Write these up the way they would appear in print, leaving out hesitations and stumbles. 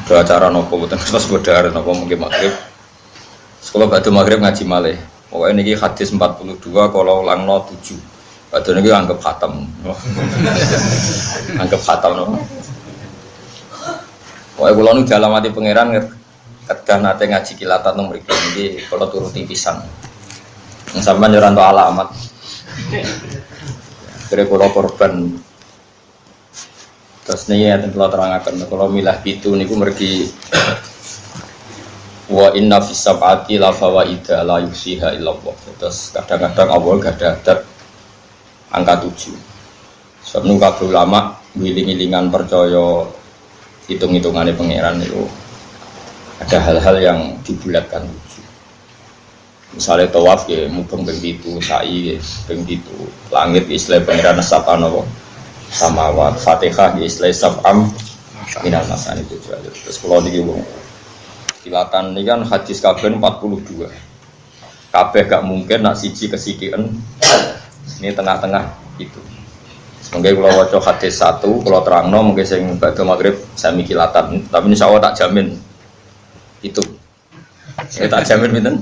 Doa acara nopo boten terus bodhar nopo mungkin maghrib. Sekolah batu maghrib ngaji malih. Pokoknya ini hadis 42 kalau ulangno 7. Batu ini anggap khatam. Anggap khatam no. Pokoknya kalau nu dalam hati pangeran ketika nate ngaji kilatan nomor ini kalau turuti pisan. Yang sampai nyeranto alamat. Kira kalau korban. Terus nih ya tentu terangkan kalau milah itu niku mergi wa inna fis sab'ati la fawaida la yusiha illallah. Terus kadang-kadang awal gak ada adat angka 7. Sebab nu kabeh ulama wiling-wilingan percaya hitung-hitungannya pangeran itu ada hal-hal yang dibulatkan 7. Misalnya tawaf ya mubeng ping 7, sa'i ping 7, langit istilah pangeran sab'an apa samawat, Fatihah di istilah sab'am minal masani itu juga. Terus kalau di kilatan ini kan hadis kabeh 42 kabeh gak mungkin nak siji kesikian ini tengah-tengah itu. Mungkin kalau waca hadis 1 kalau terangno mungkin sing badhe maghrib sami kilatan, tapi insyaallah tak jamin itu. Saya tak jamin pinten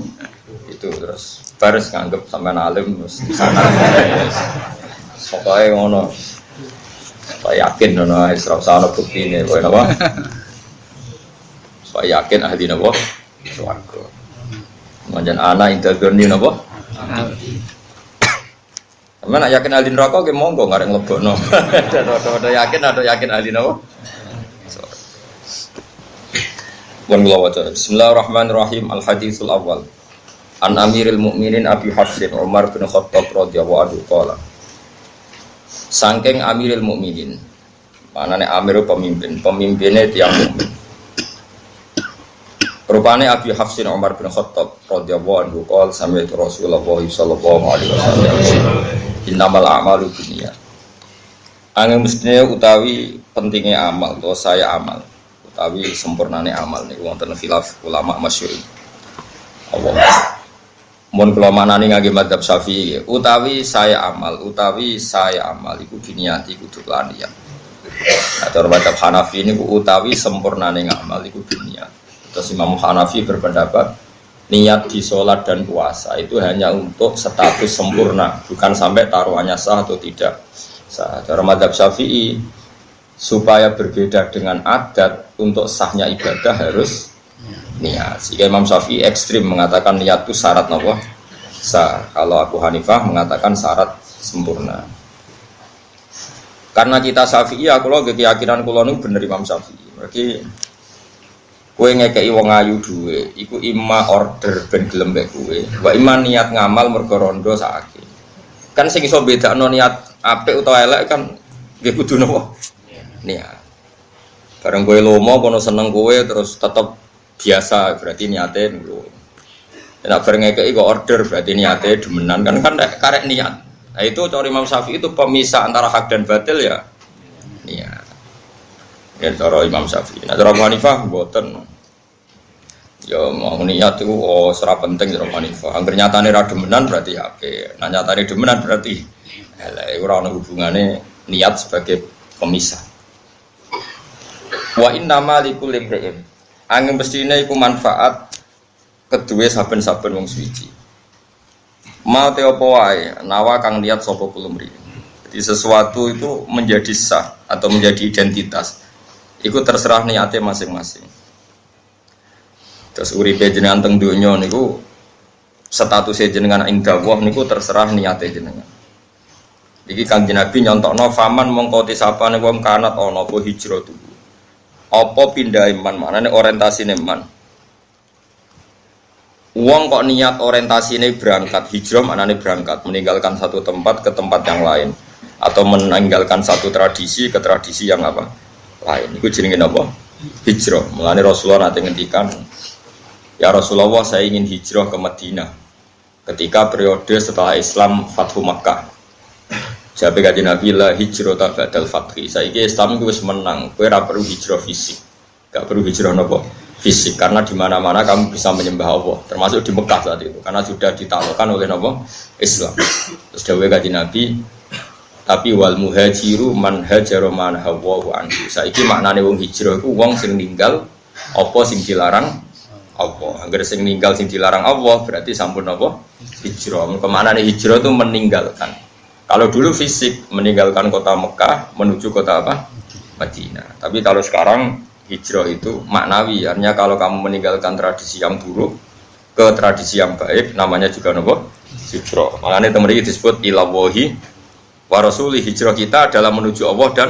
itu. Terus baris nganggep sampean alim terus di sana. Pokoke ngono. Saya yakin nono Isra sana bukti ini, boleh apa? Saya yakin ahli nopo swarga. Manjan anak interdorni nopo. Teman nak yakin ahli neraka ke monggo ngareng lebokno. Ada yakin ahli nopo. Wallahu a'lam. Bismillahirrahmanirrahim. Al haditsul awal. An Amiril Mukminin Abi Hafsin Umar bin Khattab radhiyallahu anhu qala. Sangking Amiril Mukminin, manane Amir pemimpinnya tiang mukmin. Rupane Abi Hafsin Umar bin Khattab radhiyallahu anhu qol sami'tu Rasulullah sallallahu alaihi wasallam innamal a'malu binniyat. Angin mestine utawi pentingnya amal atau saya amal utawi sempurnane amal niku wonten khilaf ulama masyhur. Allah mun kula manani ngangge madzhab Syafi'i utawi saya amal iku diniati kudu lan niat. Cara madzhab Hanafi niku utawi sempurnane ngamal iku diniat. Terus Imam Hanafi berpendapat niat di sholat dan puasa itu hanya untuk status sempurna, bukan sampai taruhannya sah atau tidak sah. Cara madzhab Syafi'i supaya berbeda dengan adat untuk sahnya ibadah harus niat. Sehingga Imam Syafi'i ekstrim mengatakan niat itu syarat apa? Sah. Kalau Abu Hanifah mengatakan syarat sempurna. Karena kita Syafi'i, aku lo keyakinan kulo nu bener Imam Syafi'i. Berarti kowe ngekeki wong ayu duwe, iku imma order ben gelem mbek kowe. Wa imma niat ngamal mergo rondo sakake. Kan sing iso bedakno niat apik utawa elek kan nggih kudu napa? Niat. Bareng kowe lomo kono seneng kowe terus tetep biasa berarti niate dulu. Nek bareng ngekeki kok order berarti niate demenan kan karek niat. Nah itu cara Imam Syafi'i itu pemisah antara hak dan batil ya. Niat. Ya cara Imam Syafi'i. Nah cara Abu Hanifah mboten. Ya mau niat itu ora penting cara Abu Hanifah. Angger nyatane ra demenan berarti apik. Nah nyatane demenan berarti elek ora ono hubungane niat sebagai pemisah. Wa innama likulli imri'in angin mestine iku manfaat kedue saben-saben wong suci. Mau te apa wae nawa kang niat sapa kulumri. Jadi sesuatu itu menjadi sah atau menjadi identitas. Iku terserah niate masing-masing. Terus uripe jenengan teng donya niku statusé jenengan ing dawuh niku terserah niate jenengan. Iki Kanjeng Nabi nyontokno faman mongko tisapane wong kanat ana apa hijrah tuh. Apa pindah iman maknane orientasine iman. Wong kok niat orientasine berangkat hijrah maknane berangkat meninggalkan satu tempat ke tempat yang lain atau meninggalkan satu tradisi ke tradisi yang apa? Lain. Iku jenenge apa? Hijrah. Mulane Rasulullah nate ngendikan, "Ya Rasulullah, saya ingin hijrah ke Madinah." Ketika periode setelah Islam Fathu Makkah. Jabe kanjeng Nabi la hijrata ba'dal fathi. Saiki Islam itu wis menang, kowe ora perlu hijrah fisik. Gak perlu hijrah napa? Fisik karena di mana-mana kamu bisa menyembah Allah, termasuk di Mekah saat itu karena sudah ditaklukkan oleh napa? Islam. Terus dawuh kanjeng Nabi, tapi wal muhajiru man hajara man hawa anhu. Saiki maknane wong hijrah iku wong sing ninggal Apa sing dilarang Allah. Angger sing ninggal sing dilarang Allah berarti sampun apa? Hijrah. Kemana nih hijrah itu meninggalkan. Kalau dulu fisik meninggalkan kota Mekah menuju kota apa? Madinah. Tapi kalau sekarang hijrah itu maknawi. Artinya kalau kamu meninggalkan tradisi yang buruk ke tradisi yang baik, namanya juga apa? Hijrah. Makanya teman-teman disebut ilawahi wa rasuli. Hijrah kita adalah menuju Allah dan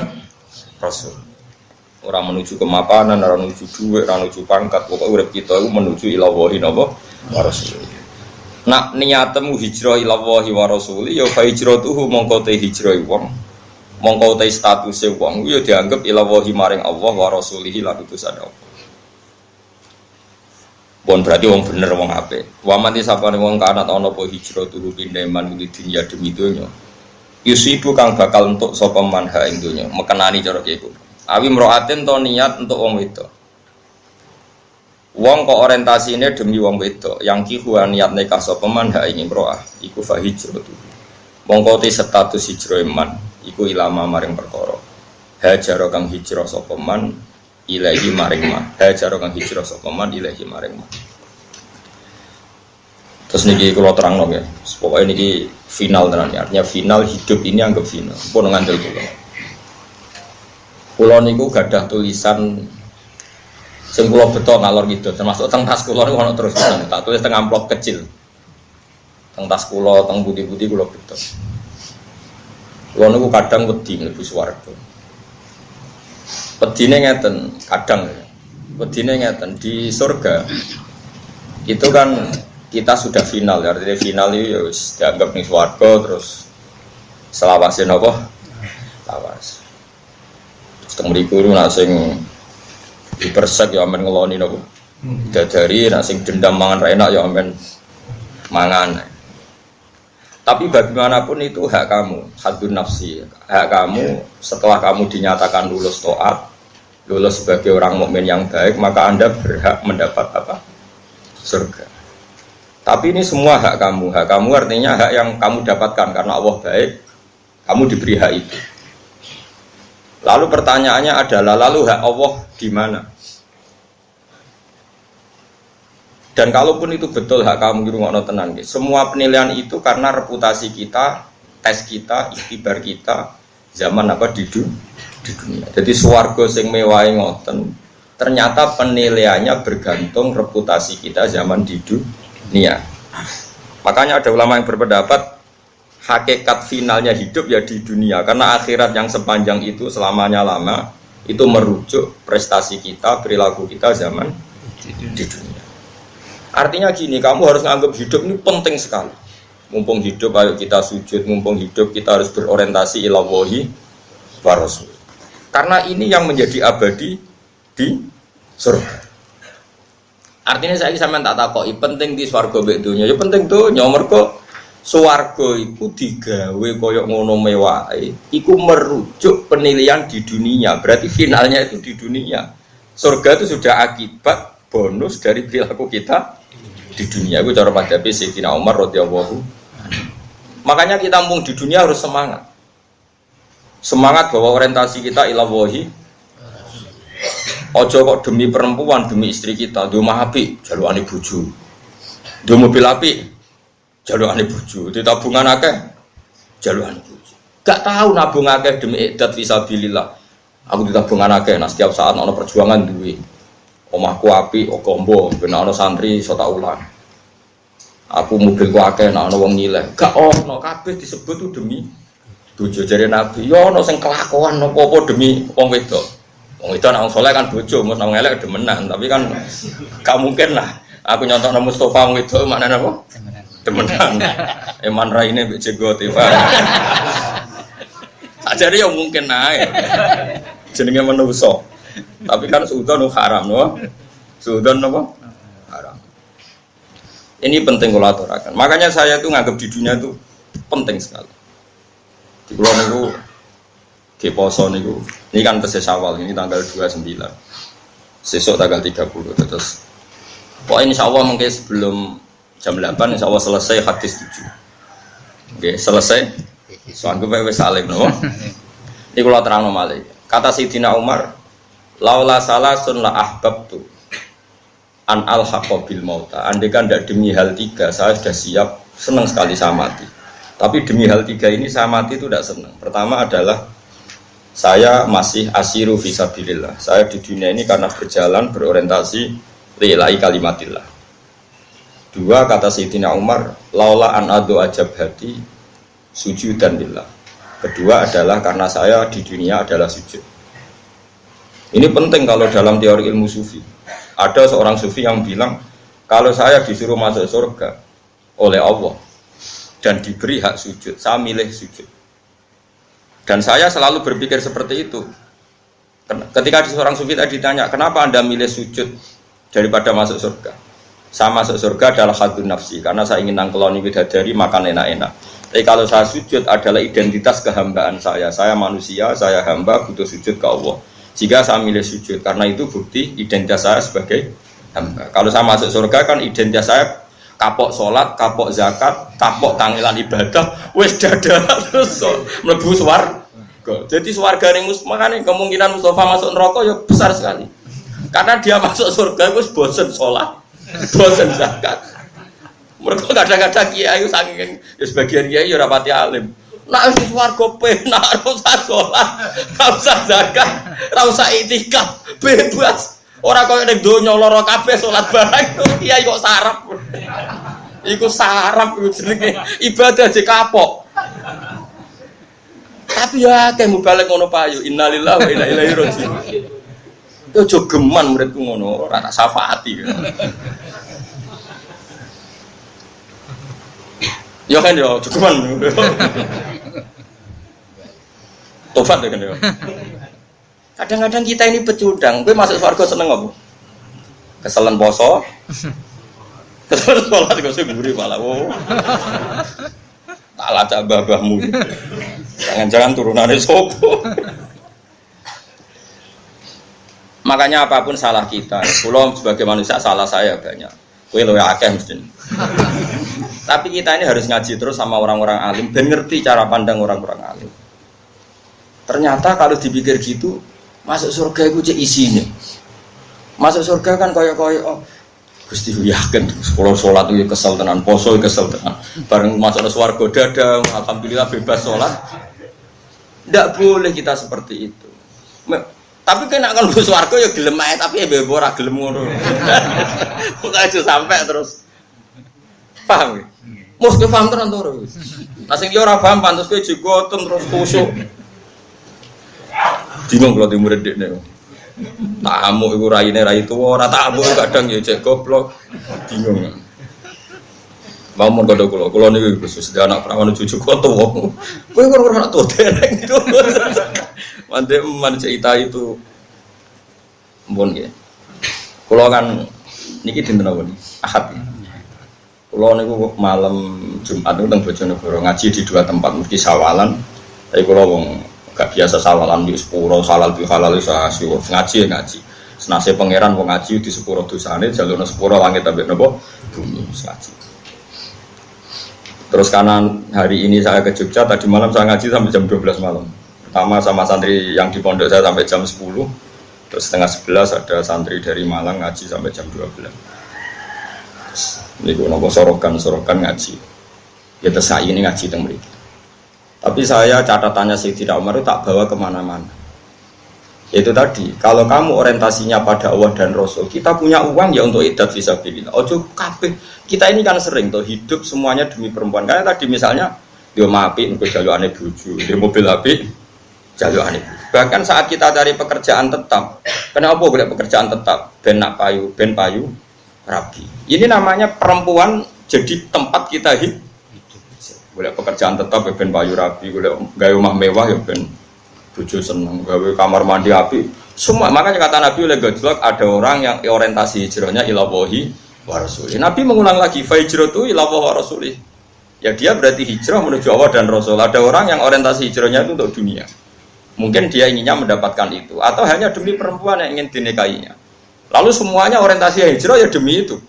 Rasul. Orang menuju kemapanan, orang menuju duit, orang menuju pangkat. Pokoknya urip kita itu menuju ilawahi wa rasuli. Nak niatmu hijrah ilawahi wa rasuli, ya fa hijratuhu mongko te hijrah wong. Mongko te statuse wong ya dianggap ilawahi maring Allah wa rasulihi lan utusan Allah. Bon berarti wong bener wong apik. Wa mati sapane wong kanat ana apa hijrah turu pindah man di dunya demi donya. Yusibu kang bakal entuk sapa man ha ing donya. Mekenani cara kiku. Awi mroaten to niat untuk wong wedok. Wong kok orientasine demi wong wedok, yang kihu niat nikah sapa man ha ing imroah, iku fa hijrah tu. Mongko te status hijrah man, iku ilama maring perkara. Hajar kang hijrah sapa man ilahi maring ma. Hajar kang hijrah sapa man ilahi maring ma. Terus niki kula terangno ya. Pokoke niki final tenan ya. Artinya final hidup ini anggap final. Pun ngandel kula. Kula niku gadah tulisan sing kula beto ngalor gitu, termasuk teng tas kula niku ana terus tulisan, tak tulis teng amplop kecil. Teng tas kula, teng budi-budi kula beto. Kula niku kadang wedi mlebu swarga. Wedine ngeten, kadang ya. Wedine ngeten di surga. Itu kan kita sudah final, artinya final itu ya wis dianggap ning swarga terus selawase napa? Lawas. Teng mriku nak sing dipersek ya amen ngeloni napa. Dadari nak sing dendam mangan ra enak ya amen mangan. Tapi bagaimanapun itu hak kamu, hadun nafsi. Hak kamu setelah kamu dinyatakan lulus taat, lulus sebagai orang mukmin yang baik, maka Anda berhak mendapat apa? Surga. Tapi ini semua hak kamu. Hak kamu artinya hak yang kamu dapatkan karena Allah baik, kamu diberi hak itu. Lalu pertanyaannya adalah, lalu hak Allah di mana? Dan kalaupun itu betul hak kamu di rumah tenan, semua penilaian itu karena reputasi kita, tes kita, ikhtibar kita, zaman apa di dunia. Jadi swarga sing mewahi ngoten, ternyata penilaiannya bergantung reputasi kita zaman di dunia. Makanya ada ulama yang berpendapat hakikat finalnya hidup ya di dunia, karena akhirat yang sepanjang itu selamanya lama itu merujuk prestasi kita, perilaku kita zaman di dunia. Artinya gini, kamu harus menganggap hidup ini penting sekali. Mumpung hidup ayo kita sujud, mumpung hidup kita harus berorientasi ila wahi wa rasul. Karena ini yang menjadi abadi di surga. Artinya saya sampean tak takoki penting di swarga mbek donya. Ya penting donya mergo swarga iku digawe koyok ngono mewahe, iku merujuk penilaian di dunia. Berarti finalnya itu di dunia. Surga itu sudah akibat bonus dari perilaku kita di dunia. Itu cara madhabi Sayyidina Umar radhiyallahu. Makanya kita mumpung di dunia harus semangat. Semangat bahwa orientasi kita ila wahi. Ojo kok demi perempuan, demi istri kita, di rumah apik, jalukane bojo. Di mobil apik, jalukane bojo, di tabungan akeh jalukane bojo. Gak tahu nabung akeh demi idat fisabilillah. Aku di tabungan akeh, nah setiap saat ana perjuangan duwe. Omahku apik, okombo, ben ana santri iso tak ulang. Aku mobilku akeh, nek ana wong nyileh. Gak ono kabeh disebut tuh demi bojo jare Nabi. Ya ana sing kelakuan apa-apa demi wong wedok. Wong wedok nek wong saleh kan bojo, mesti wong elek demenan, tapi kan gak mungkin lah. Aku nyontokno Mustofa wong wedok maknane apa? Demenan. Eman raine mbek jegot Eva. Ajare ya mungkin ae. Jenenge manusa. Tapi kan suudon haram, no? Suudon apa? Haram. Ini penting kalau aturakan. Makanya saya tuh nganggap di dunia itu penting sekali. Di pulau niku, di poso niku, ini kan tesis awal, ini tanggal 29. Sesok tanggal 30. Terus, pokoknya insya Allah mungkin sebelum jam 8, insya Allah selesai hadis 7. Oke, selesai. Soalnya gue salim, no? Ini kalau terang malih. Kata Sayyidina Umar, laula salasun la ahbabtu an al-haqobil mauta. Andai kan tidak demi hal tiga, saya sudah siap, senang sekali saya mati. Tapi demi hal tiga ini saya mati itu tidak senang. Pertama adalah saya masih asiru fisabilillah. Saya di dunia ini karena berjalan berorientasi lillahi kalimatillah. Dua, kata Sayyidina Umar, laula an adu ajab hati sujudan billah. Kedua adalah karena saya di dunia adalah sujud. Ini penting kalau dalam teori ilmu sufi. Ada seorang sufi yang bilang, kalau saya disuruh masuk surga oleh Allah dan diberi hak sujud, saya milih sujud. Dan saya selalu berpikir seperti itu. Ketika seorang sufi tadi ditanya, kenapa Anda milih sujud daripada masuk surga? Saya masuk surga adalah hadun nafsi, karena saya ingin nangkeloni bidadari, makan enak-enak. Tapi kalau saya sujud adalah identitas kehambaan saya. Saya manusia, saya hamba, butuh sujud ke Allah. Jika saya milih sujud, karena itu bukti identitas saya sebagai hamba. Kalau saya masuk surga kan identitas saya kapok sholat, kapok zakat, kapok tangilan ibadah, wes dada terus mlebu swarga. Jadi swarga ning makane kemungkinan Mustafa masuk neraka ya besar sekali. Karena dia masuk surga wis bosen sholat, bosen zakat. Mereka kadang-kadang kiai saking ya sebagian kiai ya rapati alim. Nak wis swarga penak ora usah sholat, ora usah zakat, ora usah itikaf, bebas. Ora koyo ning donya lara kabeh salat bareng, kiai kok sarap. Iku sarap iku jenenge ibadah aja kapok. Tapi ya akeh mubalek ngono payu, innalillahi wa inna ilaihi raji'un. Yo aja geman muridku ngono, ora tak syafaati. Yo kan yo aja geman. Tobat ya kan yo. Kadang-kadang kita ini pecundang, gue masuk surga seneng apa? Keselen poso, keselen sholat gue seguri malah, wow. Tak lacak babahmu, jangan-jangan turunannya sopo. Makanya apapun salah kita, pulau sebagai manusia salah saya banyak. Gue lo akeh mesti. Tapi kita ini harus ngaji terus sama orang-orang alim, ben ngerti cara pandang orang-orang alim. Ternyata kalau dipikir gitu, masuk surga itu cek isinya. Masuk surga kan koyo-koyo oh, Gusti yakin kalau sholat itu kesel tenan, poso kesel tenan. Bareng masuk surga dada, alhamdulillah bebas sholat. Tidak boleh kita seperti itu. Tapi kena kan bus surga ya gelem ae, tapi ya ora gelem ngono. Kok aja sampai terus. Paham ya? Mus ke paham tenan to. Nah sing yo ora paham pantes kowe jigoten terus kusuk. Bingung kalau di murid dekne. Tamu iku raine rai tuwa, ora tamu kadang ya cek goblok. Bingung. Mau mon kodho kula niku khusus anak perawan cucu kok tuwa. Kowe kok ora tuwa dereng itu. Mande cerita itu mbon nggih. Kula kan niki dinten apa niki? Ahad. Kula niku malam Jumat niku teng Bojonegoro ngaji di dua tempat mesti sawalan. Tapi kula wong gak biasa sawalan di sepuro halal di halal ngaji ngaji senase pangeran wong ngaji di sepuro dosane jalurna sepuro langit ambek napa bumi ngaji. Terus kanan hari ini saya ke Jogja, tadi malam saya ngaji sampai jam 12 malam. Pertama sama santri yang di pondok saya sampai jam 10. Terus setengah 11 ada santri dari Malang ngaji sampai jam 12. Ini gue nopo sorokan ngaji. Ya terus ini ngaji teng mriki. Tapi saya catatannya Sayyidina Umar itu tak bawa kemana-mana. Itu tadi, kalau kamu orientasinya pada Allah dan Rasul, kita punya uang ya untuk idat fisabilillah. Ojo kabeh. Kita ini kan sering tuh hidup semuanya demi perempuan. Karena tadi misalnya dia mapi untuk jalukane bojo, dia mobil api jalukane. Bahkan saat kita cari pekerjaan tetap, kenapa boleh pekerjaan tetap? Ben nak payu, ben payu rabi. Ini namanya perempuan jadi tempat kita hidup. Boleh pekerjaan tetap ya ben payu rabi, boleh gawe omah mewah ya ben bojo seneng, gawe kamar mandi api. Semua makanya kata Nabi oleh gojlok ada orang yang orientasi hijrahnya ila wahi wa rasulih. Nabi mengulang lagi fa hijratu ila wahi wa rasulih. Ya dia berarti hijrah menuju Allah dan Rasul. Ada orang yang orientasi hijrahnya itu untuk dunia. Mungkin dia inginnya mendapatkan itu atau hanya demi perempuan yang ingin dinikahinya. Lalu semuanya orientasi hijrah ya demi itu.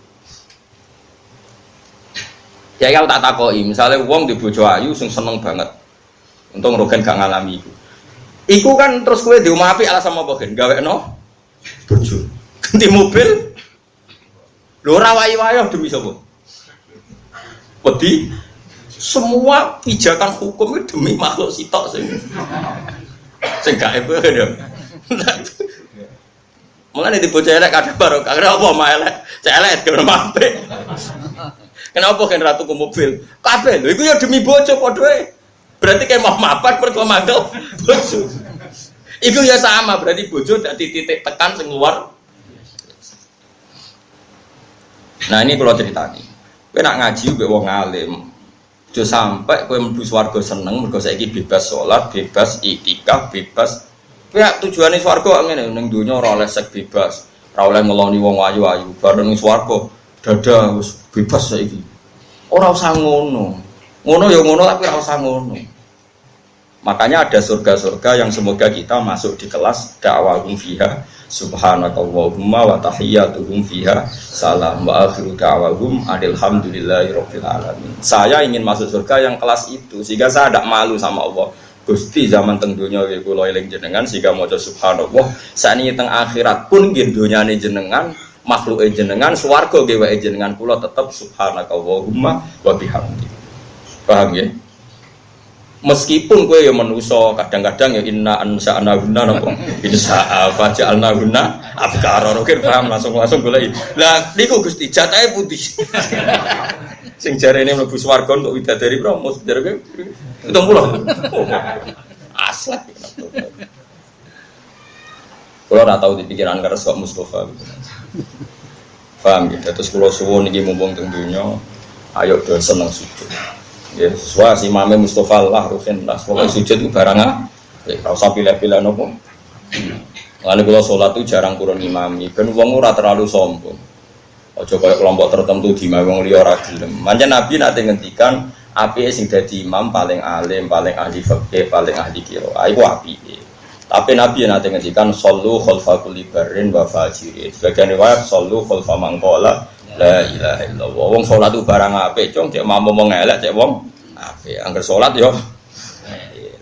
Ya kalau tak takoi, misalnya wong di bojo ayu sing seneng banget. Untung Rogen gak ngalami itu. Iku kan terus kowe di omah apik alasan apa gen? Gawekno bojo. Ganti mobil Lho ora wayo-wayo demi sapa? Wedi semua pijakan hukum itu demi makhluk sitok sing gak epo ya. Mulane dibocah elek kadang barokah. Kenapa mah elek? Cek elek kena apik. Kenapa kan ratu ke mobil? Kabeh lho iku ya demi bojo padha ae. Berarti kayak mau mapan mergo mangkel bojo. Iku ya sama, berarti bojo dadi titik tekan sing luar. Nah ini kalau ceritani. Kowe nak ngaji mbek wong alim. Aja sampai kowe mlebu swarga seneng mergo saiki bebas salat, bebas iktikaf, bebas. Kowe tujuane swarga ngene ning donya ora oleh sek bebas, ora oleh ngeloni wong ayu-ayu. Bar ning swarga dada wis bebas saiki. Ora usah ngono. Ngono ya ngono tapi ora usah ngono. Makanya ada surga-surga yang semoga kita masuk di kelas da'wahum fiha subhanakallahumma wa tahiyyatuhum fiha salam wa akhiru da'wahum alhamdulillahirabbil alamin. Saya ingin masuk surga yang kelas itu sehingga saya tidak malu sama Allah. Gusti zaman teng donya nggih kula eling jenengan sehingga maca subhanallah. Sakniki teng akhirat pun nggih donyane jenengan, makhluke jenengan, swarga nggih wae jenengan kula tetep subhanakallahumma wa bihamdika. Paham ya? Meskipun kowe ya manusa, kadang-kadang ya inna ansa'na hunna napa insa'a faja'alna hunna abkara. Oke paham langsung golek. Lah niku Gusti jatahe putih. Sing jarene mlebu swarga untuk widadari promo jarene 70. Aslak. Kalau ora tau dipikiran karo kok Mustafa. Paham ya? Terus kula suwun iki mumpung teng donya, ayo do seneng sujud. Ya, sesuai si Imam Mustafa Allah rukin lah. Pokoknya sujud itu barang kalau usah pilih-pilih nopo. Lalu kalau sholat itu jarang kurang imami. Ben wong ora terlalu sombong. Ojo kayak kelompok tertentu di wong liya ora gelem. Manjen Nabi nate ngendikan apike sing dadi imam paling alim, paling ahli fikih, paling ahli qiraah. Iku apike. Tapi Nabi nate ngendikan sallu khalfa kulli barrin wa fajirin. Sebagian riwayat sallu khalfa man qala la ilaha illallah. Wong salat itu barang apik, cung cek mampu wong elek cek wong apik. Angger salat yo.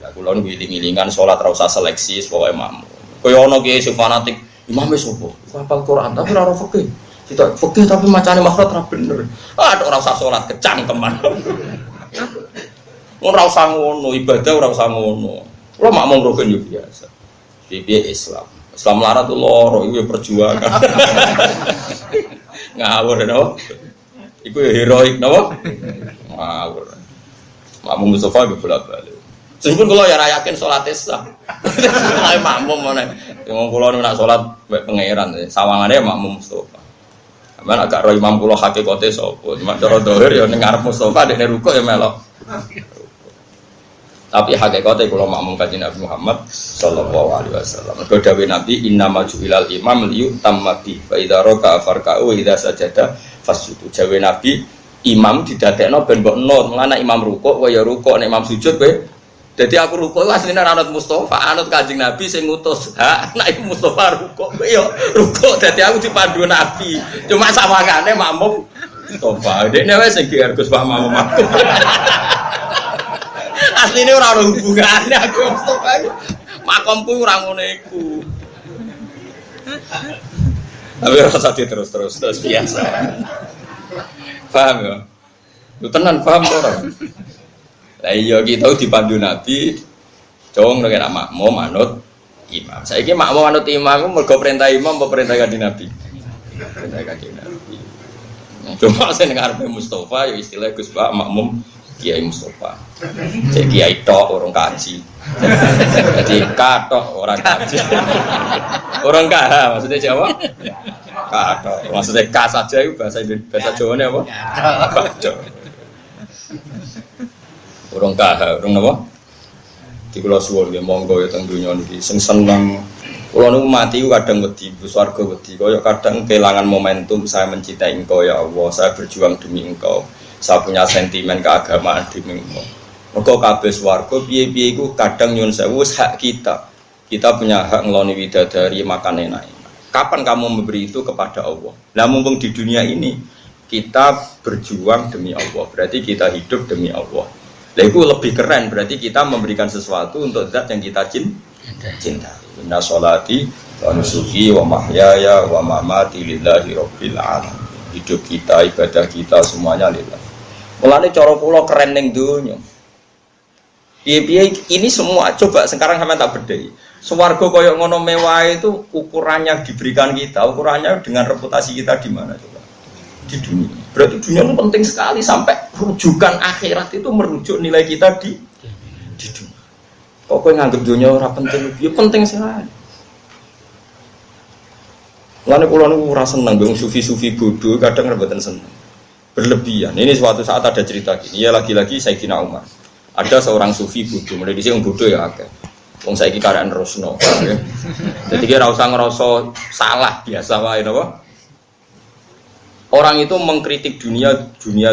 Lah kula niku iling-ilingan salat ra usah seleksi pokoke mampu. Kaya ana kiye sing fanatik, imame sapa? Hafal Quran tapi ora fikih. Kita fikih tapi macane makhraj ra bener. Ah ora usah salat kecangkeman. Ora usah ngono, ibadah ora usah ngono. Kula makmum rukun yo biasa. Piye Islam? Islam larat tuh loro, itu perjuangan. Ngawur no, itu ya heroik no, ngawur. Makmum Mustafa juga bolak-balik. Sehingga kalau ya yakin sholat sah, mulai makmum mana? Yang kalau nak sholat pangeran, sawangannya makmum Mustafa. Mana agak roh imam kalau hakikatnya sopo, cuma cara dohir ya nengar Mustafa dene ruko ya melok. Tapi hakikatnya kalau makmum kaji Nabi Muhammad sallallahu alaihi wasallam. Dawe Nabi innama ju'ilal imam liyutamma bi fa idza raka'a farka'u wa idza sajada fasjudu. Dawe Nabi imam didadekno ben mbok nur, mulane imam rukuk kaya rukuk nek imam sujud kowe. Dadi aku rukuk asline anut Mustafa, anut Kanjeng Nabi sing ngutus. Ha, nek iku Mustafa rukuk kowe ya rukuk dadi aku dipandu Nabi. Cuma sawangane makmum Mustafa. Dekne wis sing Gus Pak makmum aku. Asline ora ono hubungane aku Mustafa. Makomku ora ngono iku. Tapi rasa terus biasa. Paham ya? Lu tenan paham ora? Lah iya kita dipandu Nabi, cowong nek makmum manut imam. Saiki makmum manut imam mergo perintah imam apa perintah Kanjeng Nabi? Perintah Kanjeng Nabi. Cuma sing ngarepe Mustafa ya istilah Gus Pak makmum Kiai Mustafa. Cek kiai tok orang kaji. Jadi katok orang kaji. Orang kah maksudnya Jawa? Katok. Maksudnya ka saja itu bahasa Jawane apa? Katok. Orang kah, orang apa? Di kula suwun nggih monggo ya teng donya niki sing seneng. Kula niku mati kadang wedi, swarga wedi. Kaya kadang kehilangan momentum saya mencintai Engkau ya Allah, saya berjuang demi Engkau. Saya punya sentimen keagamaan demi Engkau. Mergo kabeh swarga piye-piye iku kadang nyuwun sewu hak kita. Kita punya hak ngeloni widadari makan enak. Kapan kamu memberi itu kepada Allah? Nah mumpung di dunia ini kita berjuang demi Allah, berarti kita hidup demi Allah. Nah itu lebih keren, berarti kita memberikan sesuatu untuk zat yang kita cintai. Inna sholati wa nusuki wa mahyaya wa mamati lillahi rabbil alamin. hidup kita, ibadah kita semuanya lillah. Mulane cara kula keren ning donya. Piye-piye ini semua coba sekarang sampean tak bedhei. Swarga koyo ngono mewah itu ukurannya diberikan kita, ukurannya dengan reputasi kita di mana coba? Di dunia. Berarti dunia itu penting sekali sampai rujukan akhirat itu merujuk nilai kita di dunia. Kok kowe nganggep dunia ora penting? Ya penting sekali. Mulane kula niku ora seneng mbek sufi-sufi bodoh, kadang rebutan seneng. Berlebihan. Ini suatu saat ada cerita gini. Ya lagi-lagi Sayyidina Umar. Ada seorang sufi bodoh, mulai dhisik wong bodoh ya akeh. Wong saiki karek nerusno. Jadi kira usah ngerasa salah biasa wae napa? Orang itu mengkritik dunia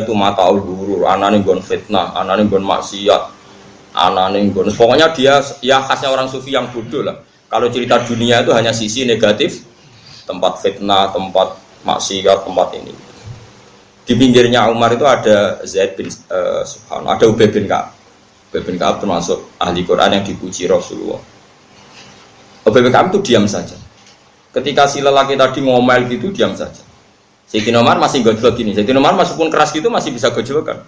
itu mataul ghurur, anane nggon fitnah, anane nggon maksiat, anane nggon. Pokoknya dia ya khasnya orang sufi yang bodoh lah. Kalau cerita dunia itu hanya sisi negatif, tempat fitnah, tempat maksiat, tempat ini. Di pinggirnya Umar itu ada Zaid bin ada Ubay bin Ka'ab. Ubay bin Ka'ab termasuk ahli Quran yang dipuji Rasulullah. Ubay bin Ka'ab itu diam saja. Ketika si lelaki tadi ngomel gitu, diam saja. Sayyidina Umar masih gojlok gini. Sayyidina Umar meskipun keras gitu masih bisa gojlokan.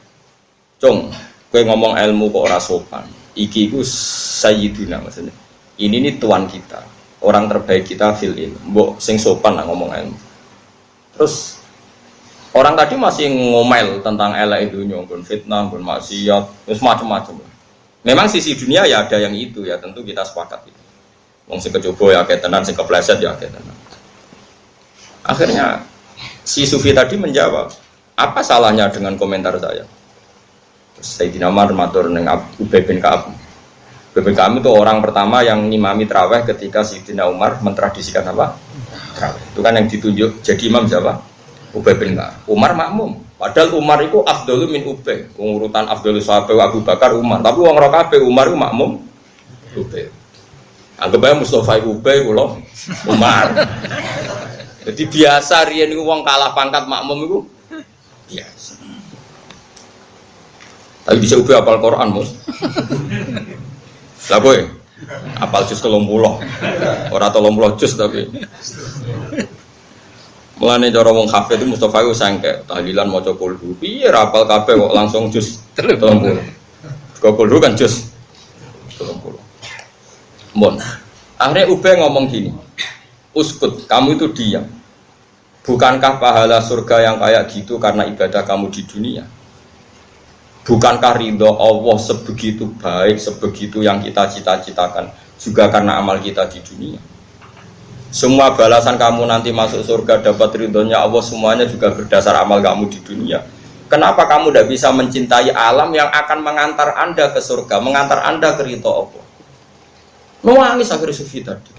Cung, kowe ngomong ilmu kok ora sopan. Iki iku sayyiduna maksudnya. Ini nih tuan kita, orang terbaik kita fil ilmu. Mbok sing sopan lah ngomong ilmu. Terus orang tadi masih ngomel tentang elek dunya, nggon fitnah, nggon maksiat, terus macam-macam. Memang sisi dunia ya ada yang itu ya, tentu kita sepakat itu. Wong sing kecoba ya akeh tenan, sing kepleset ya akeh tenan. Akhirnya si sufi tadi menjawab, apa salahnya dengan komentar saya? Terus Sayyidina Umar matur ning Ubay bin Ka'ab. Ubay bin Ka'ab itu orang pertama yang ngimami tarawih ketika Sayyidina Umar mentradisikan apa? Tarawih. Itu kan yang ditunjuk jadi imam siapa? Ubay bin Ka'ab. Umar makmum. Padahal Umar itu afdalu min Ubay. Urutan afdalu sahabat Abu Bakar Umar. Tapi wong ora kabeh Umar itu makmum Ubay. Anggap aja Mustafa Ubay kula Umar. Jadi biasa riyen niku wong kalah pangkat makmum iku biasa. Tapi bisa Ubay apal Quran, Mus. Lah kowe apal juz 30. Ora 30 juz tapi. Mulane cara wong hafid itu Mustafa iku sangke tahlilan maca kulhu. Piye ra apal kabeh kok langsung juz 30. Kulhu kan juz 30. Mon. Akhirnya Ubay ngomong gini. Uskut, kamu itu diam. Bukankah pahala surga yang kayak gitu karena ibadah kamu di dunia? Bukankah ridho Allah sebegitu baik, sebegitu yang kita cita-citakan juga karena amal kita di dunia? Semua balasan kamu nanti masuk surga dapat ridhonya Allah semuanya juga berdasar amal kamu di dunia. Kenapa kamu tidak bisa mencintai alam yang akan mengantar anda ke surga, mengantar anda ke ridho Allah? Nangis akhir sufi tadi.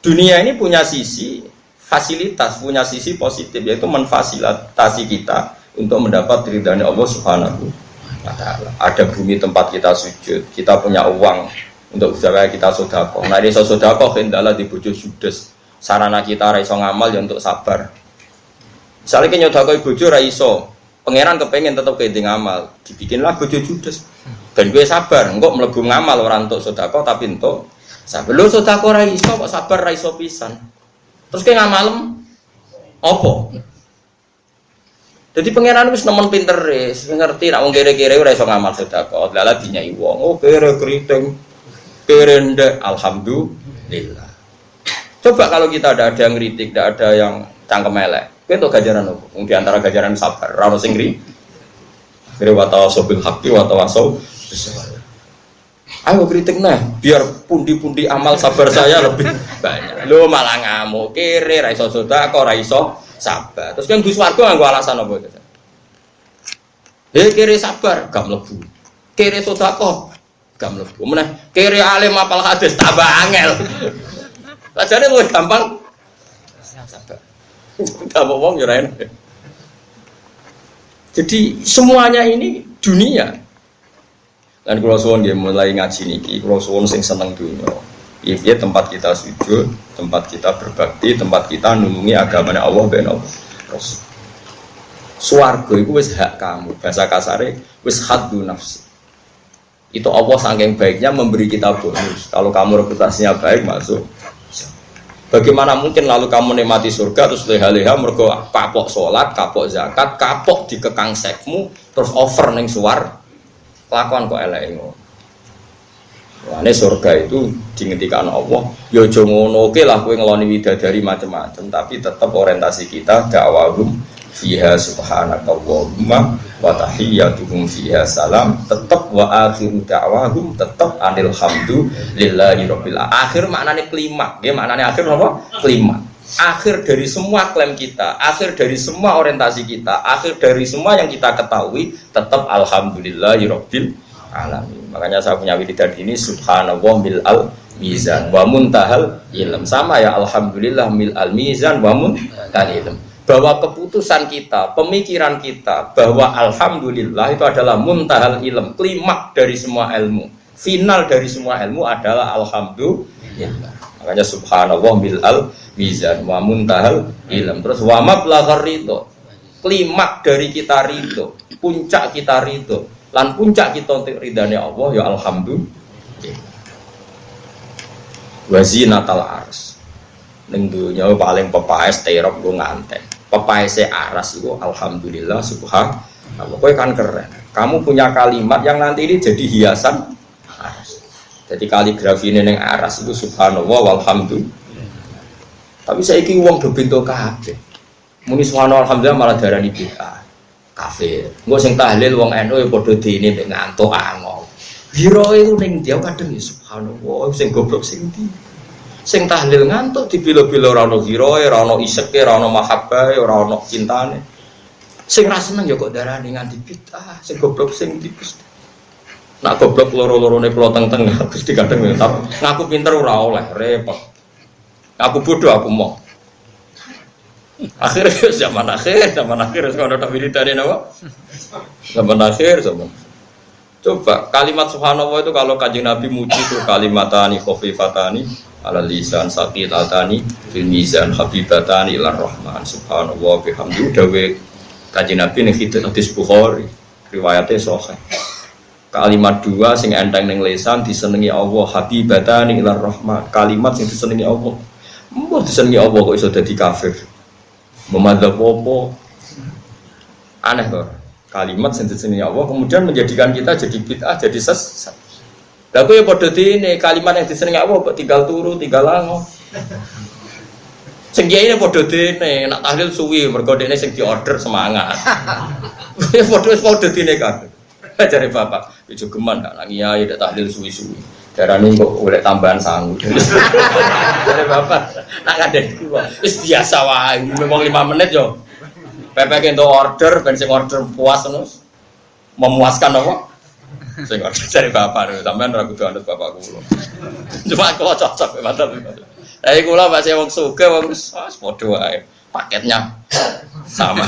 Dunia ini punya sisi fasilitas, punya sisi positif, yaitu memfasilitasi kita untuk mendapat ridhanya Allah Subhanahu wa Ta'ala. Ada bumi tempat kita sujud, kita punya uang untuk usaha kita sedekah. Nah, iso sedekah hendaklah di bojo judes. Sarana kita ra iso ngamal ya untuk sabar. Misalnya kita nyodakoi bojo ra iso, pangeran kepengen tetap kayak ngamal, dibikinlah bojo judes. Dan gue sabar, engkau melebu ngamal orang untuk sedekah tapi untuk sabar. Lu sedekah ra iso kok sabar ra iso pisan. Terus kayak ngamalem opo? Jadi pangeran wis nemen pinter wis ngerti nek wong kere-kere ora iso ngamal sedekah. Lala dinyai wong, oh kere keriting. Kere ndek alhamdulillah. Coba kalau kita ada yang ngritik, tidak ada yang cangkem elek. Kowe entuk ganjaran opo? Di antara ganjaran sabar, ra ono sing ngri. Kere wa tawasul haqqi wa tawasul bisabr. Ayo kritik nah, biar pundi-pundi amal sabar saya lebih banyak. Lu malah ngamuk, kere ra iso sedekah, ra iso sabar. Terus kan Gus Warga nganggo alasan apa itu? Kere sabar, gak mlebu. Kere sedekah, gak mlebu. Meneh kere alim apal hadis tambah angel. Lajane luwih gampang sabar. Tambah wong yo ra enak. Jadi semuanya ini dunia. Dan kalau suwon dia mulai ngaji niki, kalau suwon sing seneng dunia, iya tempat kita sujud, tempat kita berbakti, tempat kita nulungi agamanya Allah ben Allah. Terus swarga itu wis hak kamu, bahasa kasare wis haddu nafsi. Itu Allah saking baiknya memberi kita bonus. Kalau kamu reputasinya baik masuk. Bagaimana mungkin lalu kamu nikmati surga terus leha-leha mergo kapok sholat, kapok zakat, kapok dikekang sekmu, terus over ning suar. Kelakuan kok elek ngono. Lane surga itu dingendikan Allah, ya aja ngono oke lah kowe ngeloni widadari macam-macam, tapi tetap orientasi kita dakwahum fiha subhanakallahumma wa tahiyyatuhum fiha salam, tetap wa akhiru da'wahum tetap alhamdulillahi rabbil alamin. Akhir maknane kelima, nggih maknane akhir apa? Kelima. Akhir dari semua klaim kita, akhir dari semua orientasi kita, akhir dari semua yang kita ketahui tetap alhamdulillahi rabbil alamin. Makanya saya punya wiridan ini subhanallah mil al mizan wa muntahal ilm, sama ya alhamdulillah mil al mizan wa muntahal ilm. Bahwa keputusan kita, pemikiran kita bahwa alhamdulillah itu adalah muntahal ilm, klimak dari semua ilmu, final dari semua ilmu adalah alhamdulillah. Makanya subhanallah mil al mizan wa muntahal ilm. Terus wa mablaghar ridho, klimak dari kita ridho, puncak kita ridho. Lan puncak kita untuk ridhanya Allah ya alhamdulillah. Wazinatal ars. Ning dunya paling pepaes terop go nganten. Pepaese aras itu alhamdulillah subhanallah. Kowe kan keren. Kamu punya kalimat yang nanti ini jadi hiasan aras. Jadi kaligrafi ini ning aras itu subhanallah walhamdulillah. Tapi saiki wong do bento kabeh. Muni subhanallah alhamdulillah malah darani bid'ah. Kafir. Engko sing tahlil wong NU ya padha dene nek ngantuk angol. Biro itu ning dia kadang ya subhanallah sing goblok sing ndi. Sing tahlil ngantuk dibilo-bilo ora ono giroe, ora ono iseke, ora ono mahabbah, ora ono cintane. Sing ra seneng ya kok darani nganti bid'ah, sing goblok sing ndi Gusti. Nak goblok loro-lorone kula teng-teng Gusti kadang ngaku pinter ora oleh, repot. Aku bodoh aku mau. Akhirnya zaman akhir sekarang ada militerin apa? Zaman akhir zaman. Coba kalimat subhanallah itu kalau Kanjeng Nabi muji itu kalimatani khafifatani ala lisan saqilatani fil mizan habibatani ilar rahman subhanallah bihamdi dawe Kanjeng Nabi ning hadis Bukhari riwayatnya sahih. Kalimat dua sing enteng ning lisan disenengi Allah habibatani ilar rahman, kalimat sing disenengi Allah. Mbok disenengi Allah kok iso dadi kafir. Memadzhab apa aneh kok kalimat sendiri Allah kemudian menjadikan kita jadi bid'ah jadi sesat. Lah kowe ya padha dene kalimat yang disenengi Allah kok tinggal turu tinggal lango. Sing kiai padha dene nak tahlil suwi mergo dene sing diorder semangat. Ya padha dene kabeh. Jare bapak ijo geman gak nang kiai dak tahlil suwi-suwi. Darane kok oleh tambahan sangu. Jare bapak nak ngandani ku wis biasa wae memang 5 menit yo. Pepek entuk order ben sing order puas terus memuaskan apa? Sing order jare bapak sampean ora kudu anut bapak kula. Cuma kula cocok mantap. Lah kula masih wong sugih wong wis padha wae. Paketnya sama.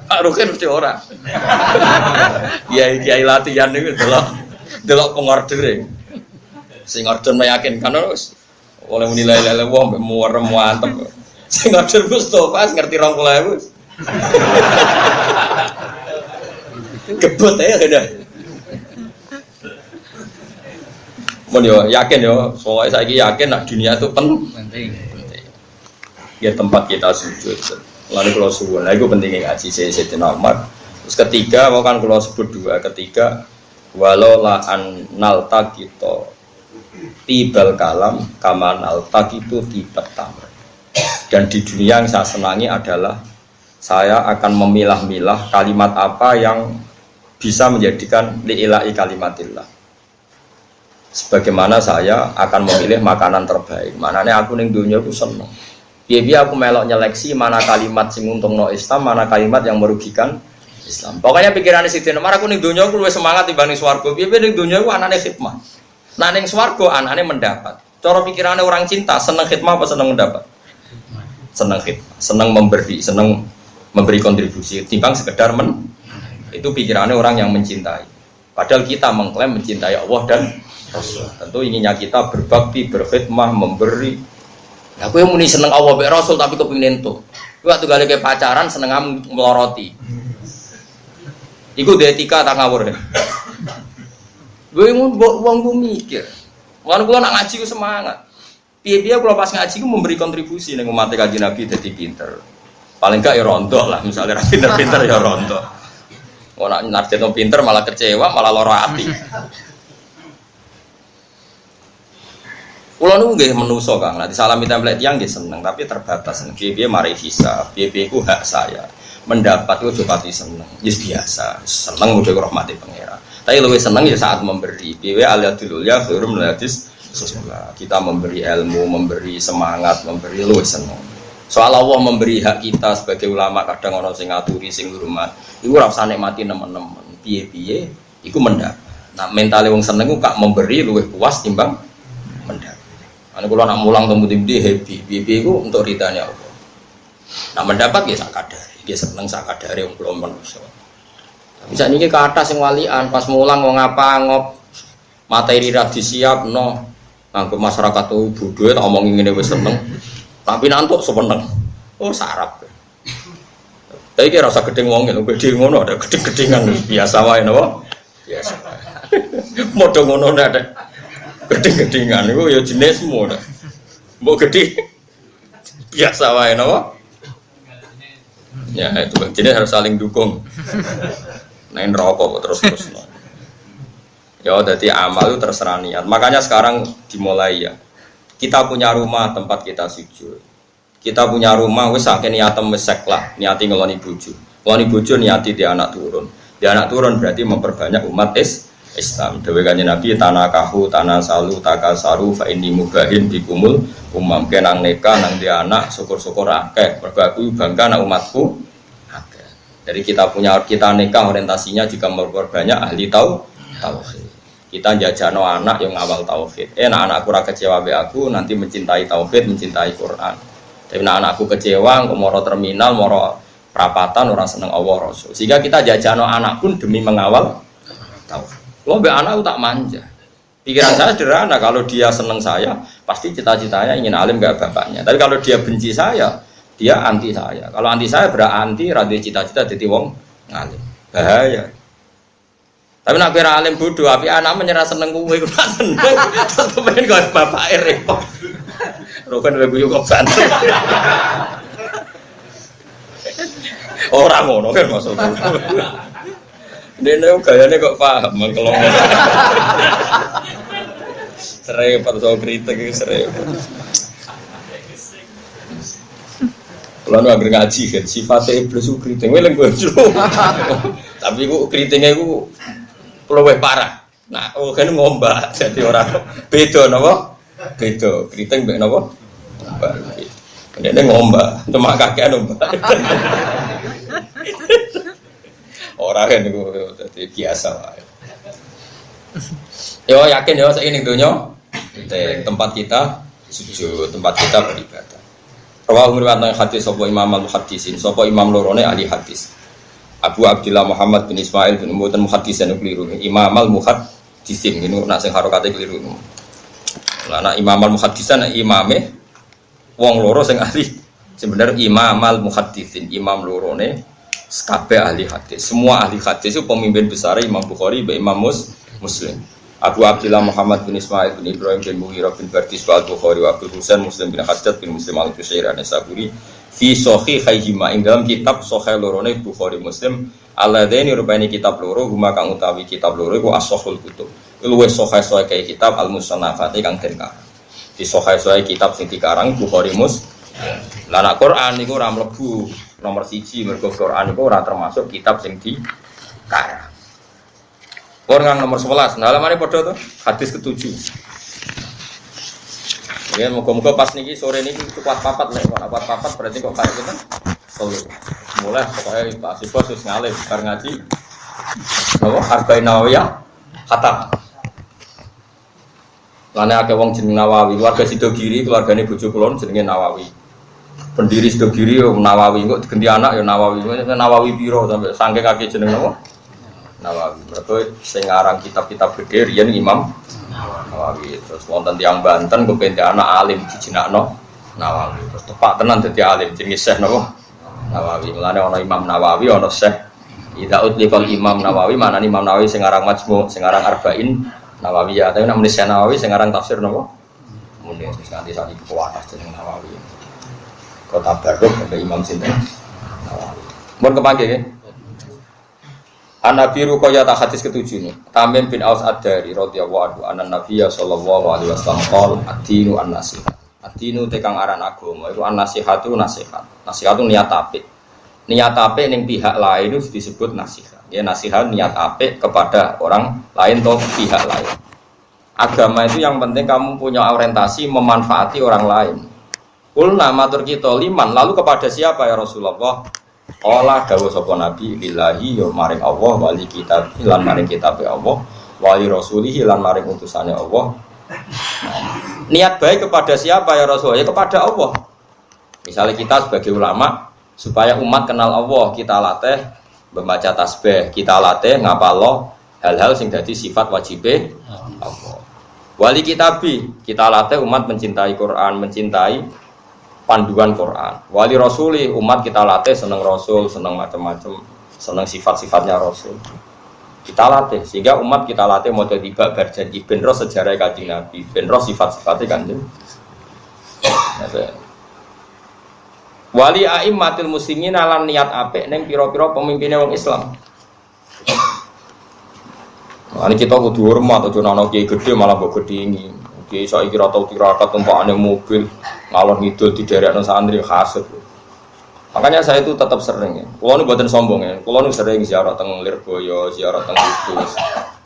Pak Rukin mesti ora. Kiai latihan niku delok pengordere. Sing order meyakinkan terus oleh menilai lele wong muarem mantep. Sing order Mustofa ngerti 20.000. Gebut ya kena. Mun yo yakin yo, soalnya saiki yakin nak dunia itu penting. Ya tempat kita sujud. Lalu kalau suwun, itu pentingnya ngaji Sayyidina Umar. Terus ketiga, mau kan kalau sebut dua, ketiga walau la an nalta kita tibal kalam kaman alta itu tibat tamr. Dan di dunia yang saya senangi adalah saya akan memilah-milah kalimat apa yang bisa menjadikan li'ila'i kalimatillah. Sebagaimana saya akan memilih makanan terbaik. Maknanya aku ning dunia aku seneng. Biar aku melok nyeleksi mana kalimat sing untungno Islam, mana kalimat yang merugikan Islam. Pokoknya pikirannya Sayyidina Umar aku ning dunia aku luwih semangat dibanding swarga. Biar ning dunia aku anane khidmah. Nah ning swarga anane mendapat. Cara pikirannya orang cinta seneng khidmah apa seneng mendapat? Seneng khidmah, seneng memberi, seneng memberi kontribusi timbang sekedar itu pikirannya orang yang mencintai. Padahal kita mengklaim mencintai Allah dan Rasul. Tentu inginnya kita berbakti, berkhidmah, memberi. Aku yang muni seneng Allah be Rasul tapi kepingin tuh. Waktu gale ke pacaran seneng meloroti. Iku de etika tak ngawur. Gue mau wong gue mikir. Lan kula nak ngaji ku semangat. Piye-piye kalau pas ngaji ku memberi kontribusi ning umat Kanjeng Nabi dadi pinter. Paling enggak ya rontok lah, misalnya ra pinter-pinter ya rontok. Ora narjeno pinter malah kecewa, malah lara ati. Kulo niku nggih menungso Kang, nek disalami template tiyang nggih seneng, tapi terbatas. Piye-piye mari hisab, piye-piye ku hak saya. Mendapat itu juga pati seneng, yes biasa, seneng udah rahmati pangeran. Tapi lebih seneng ya saat memberi. Piye aliatul ya khairum hadis sesuatu. Kita memberi ilmu, memberi semangat, memberi lebih seneng. Soal Allah memberi hak kita sebagai ulama kadang ono sing ngaturi sing hormat. Iku ora usah nikmati nemen-nemen. Piye-piye iku mendapat. Nah, mentale wong seneng ku kak memberi luwih puas timbang mendapat. Ane kula nak mulang temu ndi happy. Piye-piye iku untuk ridane Allah. Nah, mendapat ya sak kadar. Dia seneng sak kadare wong kula manusa. Tapi sakniki ke atas sing walian pas mulang wong apa ngop materi ra disiapno nganggo masyarakat bodho tak omongi ngene wis seneng. Tapi nantuk sepeneng. Oh sarap. Tapi kira rasa gedeng wong lho gedhe ngono ada gedeng-gedengan biasa wae napa? Biasa. Modho ngono ndak ada gedeng-gedengan iku ya jenismu. Mbok gedhe biasa wae napa? Ya itu jadi harus saling dukung. Nain rokok terus. Ya jadi amal itu terserah niat. Makanya sekarang dimulai ya. Kita punya rumah tempat kita sujud. Kita punya rumah wis akeh niatem wis seklah, niati ngeloni bojo. Ngeloni bojo niati di anak turun. Di anak turun berarti memperbanyak umat Islam. Dewe kanjeng Nabi tanakahu tanasalu takasaru fa inni mubahin bikumul umam kenang neka nang dia anak syukur-syukur akeh mergo aku bangga anak umatku akeh. Jadi kita nikah orientasinya juga memperbanyak ahli tauhid. Kita jajano anak yang awal tauhid. Anak-anakku ora kecewa be aku nanti mencintai tauhid, mencintai Quran. Tapi anakku kecewa kok moro terminal, moro perapatan ora seneng Allah Rasul. Sehingga kita jajano anak pun demi mengawal tauhid. Lo be anak tak manja. Pikiran saya sederhana, kalau dia seneng saya, pasti cita-citanya ingin alim gak bapaknya. Tapi kalau dia benci saya, dia anti saya. Kalau anti saya berarti radhi cita-cita jadi wong ngalim. Bahaya. Tapi nak kira alim bodoh, tapi anak menyerah seneng kuwe, kurang seneng. Terus kemudian kau bapak repot. Rokan lagu yuk banter. Orang ngono kan maksudnya. Dene gayane kok paham mengkelong. Serempet soal kritik iki serempet. Kalau nu anggere ngaji kan sifatnya iblis ku kriting weleng bojo. Tapi ku kritinge ku luwih parah. Nah, kan ngombak jadi orang beda napa? Beda kriting mbek napa? Ngombak. Dene ngombak, cuma kakean ngombak. Orang kan itu jadi biasa lah. Yo yakin yo saya ini dunia tempat kita sujud, tempat kita beribadah. Rawah meriwayatkan hadis sopo Imam al-Muhaddisin, sopo Imam lorone ahli hadis. Abu Abdillah Muhammad bin Ismail bin Mu'tan Muhaddisin keliru. Imam al-Muhaddisin ini nak sing harokate keliru. Lah nak Imam al-Muhaddisan imame wong loro sing ahli. Sebenarnya Imam al-Muhaddisin, imam lorone kabeh ahli hadis. Semua ahli hadis itu pemimpin besar Imam Bukhari, Imam Muslim. Abu Abdillah Muhammad bin Ismail bin Ibrahim bin Mughirah bin Bardis Al-Bukhari wa Abdul Husain Muslim bin Hajjaj bin Muslim al-Qushairi an-Nasaburi fi sahihayhima ing dalam kitab sahih lorone Bukhari Muslim alladaini rupane kitab loro huma kang utawi kitab loro iku as-sahihul kutub. Luwih sahih kaya kitab al-musannafati kang den karang. Di sahih kitab sing dikarang Bukhari Muslim. Lah nek Quran niku ora mlebu nomor 1 mergo Quran itu ora termasuk kitab sing dikarang. Quran nomor 11. Nah, halamane padha to? Hadis ke-7. Ya, muga-muga pas niki sore niki kuat papat lek kok kuat papat berarti kok kaya kita. Mulai pokoknya Pak Sibos wis ngalih bar ngaji. Apa Arba'in Nawawiyah khatam. Lane akeh wong jeneng Nawawi, keluarga Sidogiri, keluargane bojo kula jenenge Nawawi. Pendiri Sidogiri yo Nawawi, kok diganti anak yo Nawawi. Nawawi piro sampai saking akeh jeneng apa? Nawawi. Berarti sing ngarang kitab-kitab gede riyen Imam Nawawi. Terus wonten tiyang Banten kepen anak alim dijinakno Nawawi. Terus tepak tenan dadi alim jenenge Syekh napa? Nawawi. Mulane ana Imam Nawawi, ana Syekh. Idza utliqal Imam Nawawi, manane Imam Nawawi sing ngarang Majmu', sing ngarang Arba'in Nawawi ya. Tapi nek Syekh Nawawi sing ngarang tafsir napa? Munir. nganti saat itu kuatas jeneng Nawawi. Kota Barok ada Imam Sinten Nawawi. Mohon kepanggil ya. An-Nabi Ruqayyah hadis ke-7 nih. Tamim bin Aus Ad-Dari radhiyallahu anhu anna Nabiyya sallallahu alaihi wasallam qol ad-dinu an-nasihat. Ad-dinu tekang aran agama iku an-nasihatu nasihat. Nasihat itu niat apik. Niat apik ning pihak lain itu disebut nasihat. Ya nasihat niat apik kepada orang lain atau pihak lain. Agama itu yang penting kamu punya orientasi memanfaati orang lain. Kulna matur kita liman lalu kepada siapa ya Rasulullah? Allah dawuh sapa nabi lillahi ya maring Allah wali kitab lan maring kitabe Allah wali rasulihi lan maring utusane Allah. Niat baik kepada siapa ya Rasul? Ya kepada Allah. Misalnya kita sebagai ulama supaya umat kenal Allah, kita latih membaca tasbih, kita latih ngapalo hal-hal sing dadi sifat wajibe Allah. Wali kitabi, kita latih umat mencintai Quran, mencintai panduan Quran. Wali rasuli, umat kita latih seneng Rasul, seneng macam-macam, seneng sifat-sifatnya Rasul. Kita latih, sehingga umat kita latih mau jadi babar janji benro sejarah Kanjeng Nabi, benro sifat-sifatnya Kanjeng. Wali a'immatil muslimin lan niat apik ning pira-pira pemimpine wong Islam. Ini kita kudu hormat, aja ana kiai gedhe malah mbok gedhingi. Kiai saiki ra tau tirakat tumpakane mobil, ngalor ngidul diderekno santri hasud. Makanya saya itu tetap sering ya. Kulo nu mboten sombong ya. Kulo nu sering ziarah teng Lirboyo, ziarah teng Kudus.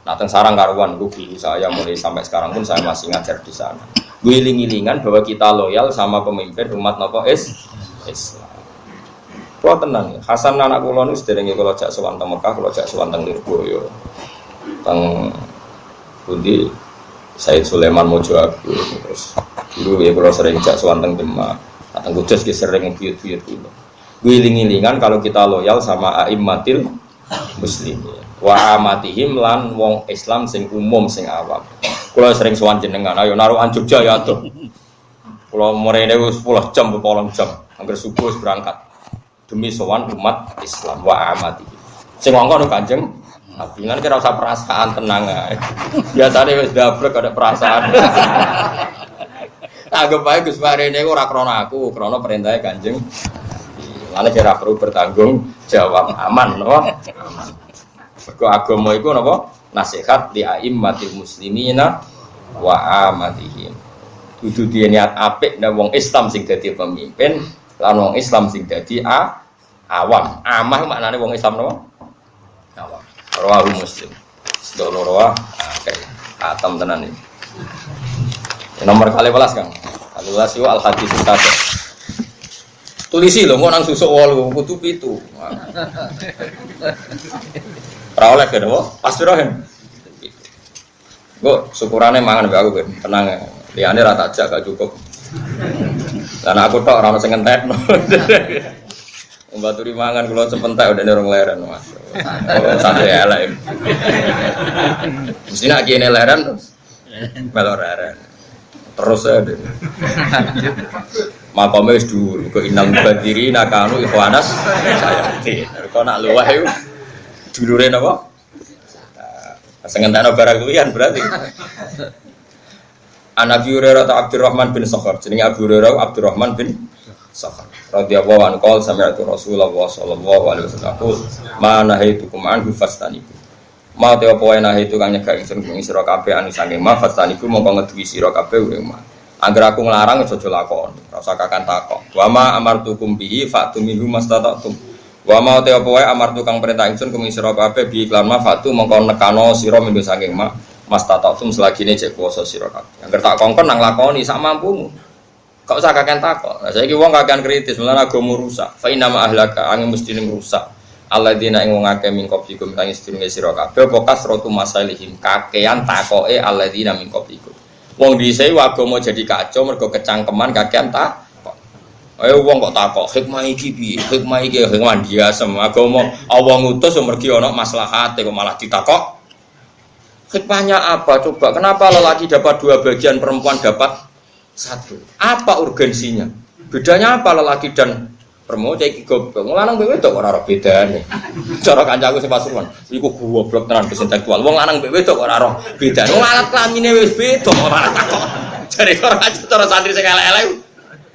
Nah teng Sarang Karuan guru saya mulai sampai sekarang pun saya masih ngajar di sana. Guling-gilingan bahwa kita loyal sama pemimpin umat napa Islam. Kulo tenang ya. Hasan anak kulo nu sederenge kulo jak sowan teng Mekah, kulo jak sowan teng Lirboyo. Teng pundi Said Sulaiman Mojo Agung terus dulu ya kalau sering jak sowan teng Demak, teng Kudus ki sering buyut-buyut kulo. Guling-gilingan kalau kita loyal sama a'immatil muslimin wa amatihim lan wong Islam sing umum sing awam. Kulo sering sowan jenengan, ayo naruhan Jogja ya tuh. Kulo mrene wis 10 jam 8 jam, angger subuh berangkat demi sowan umat Islam wa amatihim. Sing ngongkon Kanjeng Nabi kan kira usah perasaan tenang ae. Biasane wis dabrek ada perasaan. Anggap bae Gus Marene ora krana aku, krana perintahe Kanjeng. Lan kira perlu bertanggung jawab aman napa? Aman. Mergo agama iku napa? Nasihat li aimmatil muslimina wa amatihim. Dudu dia niat apik nek wong Islam sing dadi pemimpin, lan wong Islam sing dadi awam. Amah maknane wong Islam napa? Awam. Rawahu Muslim. Sedolo rawa atam tenan iki. Nomor 12 Kang. 12 itu al-hadis tadi. Tulisi lho kok nang susuk 8 kudu 7. Ora oleh kene wae. Pas piro hen? Kok syukurane mangan mbek aku ben. Tenang. Liyane ra tak jak gak cukup. Lan aku tok ora ono sing ngentekno. Mbaturi mangan kula sepentek udah nerong leren Mas. Santai elek. Mesti nak kene leren terus. Melor leren. Terus ada. Makome wis dhuwur, kok inang badiri nakanu ikhwanas sayati. Kok nak luweh iku dulure napa? Sengentakno barang kuwian berarti. An-Nabi Hurairah Abdurrahman bin Sakhar, jenenge Abu Hurairah Abdurrahman bin Sakhar radhiyallahu anhu qol sami'tu Rasulullah sallallahu alaihi wasallam ma nahaitukum anhu fastanibu ma te apa wae nahaitu kang nyegah ingsun ing sira kabeh anu saking ma fastanibu mongko ngeduwi sira kabeh ing ma angger aku nglarang aja lakon ora usah kakan takok wa ma amartukum bihi fa'tu minhu mastata'tum wa ma te apa wae amartu kang perintah ingsun ing sira kabeh bi iklan ma fa'tu mongko nekano sira minhu saking ma mastata'tum selagine cek kuwasa sira kabeh angger tak kongkon nang lakoni sak mampumu. Kok usah kakean takok. Nah, saiki wong kakean kritis, malah agama rusak. Fa inna ma ahlaka angin mesti ning rusak. Alladzina ing wong akeh min qablikum kang sedurunge sira kabeh apa kasratu masalihim kakean takoke alladzina min qablikum. Wong dhisik agama jadi kacau mergo kecangkeman kakean takok. Ayo wong kok takok hikmah iki piye? Hikmah iki hikmah biasa agama Allah ngutus mergi ana maslahate kok malah ditakok. Hikmahnya apa coba? Kenapa lelaki dapat 2 bagian, perempuan dapat 1? Apa urgensinya? Bedanya apa lelaki dan perempuan? Cek goblok. Lanang mbek wedok ora ora bedane. Cara kancaku sing Pasuruan, iku goblok tenan intelektual. Wong lanang mbek wedok ora ora bedane. Wong alat klamine wis beda ora takok. Dari orang aja cara santri sing elek-elek.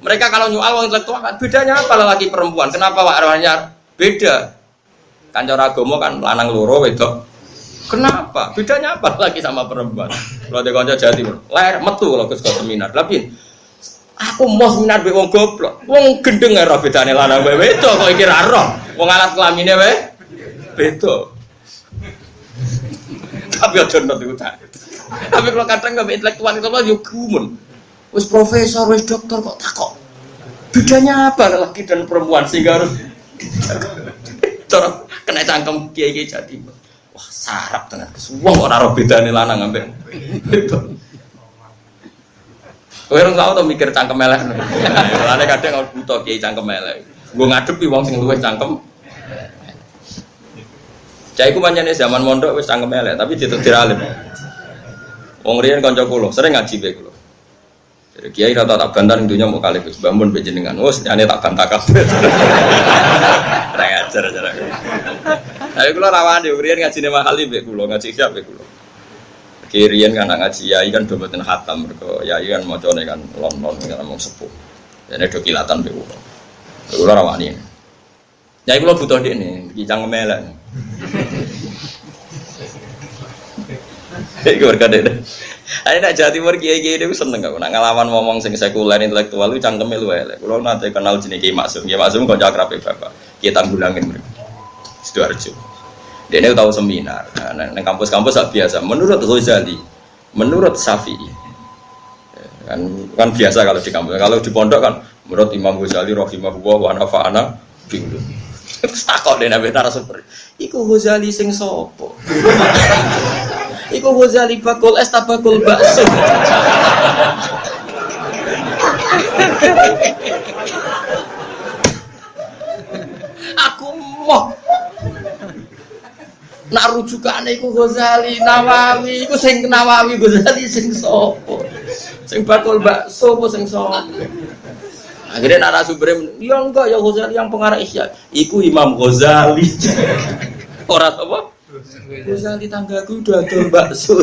Mereka kalau nyual wong intelektual kan bedanya apa laki perempuan? Kenapa Pak arwahnya beda? Kan cara agama kan lanang loro wedok. Kenapa? Bedanya apa lagi sama perempuan? Kalau ada kanca Jawa Timur, ler metu kalau ke seminar. Tapi aku mau seminar mbek wong goblok. Wong gendeng ora bedane lanang mbek wedok kok iki ra roh. Wong alat kelamine wae beda. Tapi aja nonton iku ta. Tapi kalau kadang enggak intelektual itu lah yo gumun. Wis profesor, wis dokter kok takok. Bedanya apa laki dan perempuan sehingga harus cara kena cangkem kiai-kiai Jawa Timur. Wah, sarap tenan. Wong ora ora bedane lanang ambek wedok. Kowe ora tau to mikir cangkem elek. Lane kadang ora butuh kiai cangkem elek. Nggo ngadepi wong sing luwih cangkem. Cah iku pancene zaman mondok wis cangkem elek, tapi ditetir alim. Wong riyen kanca kula, sering ngaji bae kula. Jadi kiai rata tak bantar dunya mau kali Gus Bambun bejenengan. Wes ane tak bantah kabeh. Ora ngajar aja. Ayo kula rawan yo riyen ngajine mahal iki kula ngaji siap kula. Kirian kan ngaji yai kan do mboten khatam mergo yai kan macane kan lon-lon kan mung sepuh. Dene do kilatan mbek kula. Kula rawani. Yai kula butuh dekne, iki cangkem elek. Iku berkade. Ane nak Jawa Timur kiai-kiai niku seneng kok nak ngalawan ngomong sing sekuler intelektual lu cangkeme lu elek. Kula nate kenal jenenge Ki Maksum. Ki Maksum kanca akrabe bapak. Ki Tanggulangin mriki. Sidoarjo. Dene tahu seminar. Nah, nang kampus-kampus biasa. Menurut Ghazali, menurut Syafi'i. Kan biasa kalau di kampus. Kalau di pondok kan menurut Imam Ghazali rahimahullah wa nafa'ana bihi. Takok dene ambek narasumber. Iku Ghazali sing sapa? Iku Ghazali bakul es tabakul bakso. Aku mau nak rujukane iku Ghazali Nawawi, iku sing Nawawi Ghazali sing sapa? Sing bakul bakso apa sing sapa? Akhirnya narasumber ya enggak ya Ghazali yang pengarang Ihya. Iku Imam Ghazali. Ora apa? Ghazali tanggaku udah adol bakso.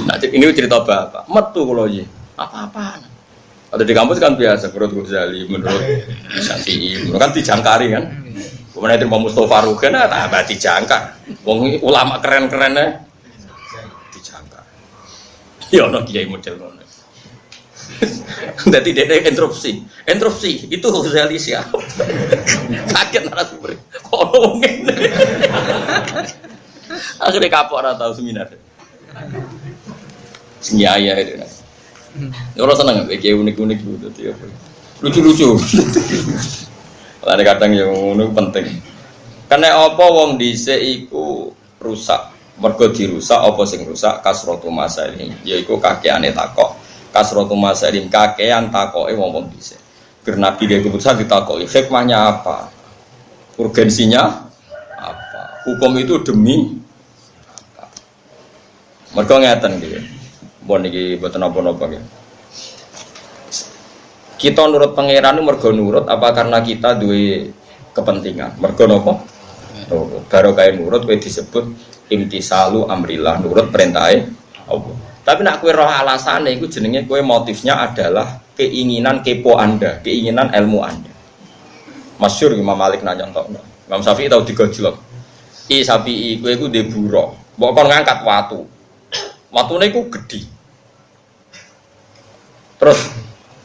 Nah, ini cerita bapak. Metu kalau iki. Apa-apaan. Ada di kampus kan biasa menurut Ghazali, menurut Syafi'i, kan dijangkari kan. Kemudian itu Mustafa Rugen tak dijangkar. Wong ulama keren-kerennya dijangkar. Ya ono kiai model ngono. Dadi dene interupsi itu Ghazali siapa? Kaget narasumber. Kok ngene. Akhirnya kapok ora tau seminar. Senyaya itu. Orang seneng kayak unik-unik gitu, lucu-lucu. Ada kadang yang unik penting. Karena apa wong dhisik iku rusak, mergo dirusak apa sing rusak kasratu masalim, yaiku kakeane takok. Kasratu masalim kakean takoke wong dhisik. Ger Nabi dia keputusan ditakoki, hikmahnya apa? Urgensinya apa? Hukum itu demi apa? Mergo ngeten gitu. Bon iki mboten napa-napa nggih. Kita nurut pangeran mergo nurut apa karena kita duwe kepentingan? Mergo napa? Baru kaya nurut kowe disebut imtisalu amrillah, nurut perintahe Allah. Tapi nak kowe roh alasane iku jenenge kowe motifnya adalah keinginan kepo Anda, keinginan ilmu Anda. Masyhur Imam Malik nanya tok. Imam Syafi'i tau digojlok. Syafi'i kowe iku ndek buruh, mbok kon ngangkat watu. Watune iku gedhi. Terus,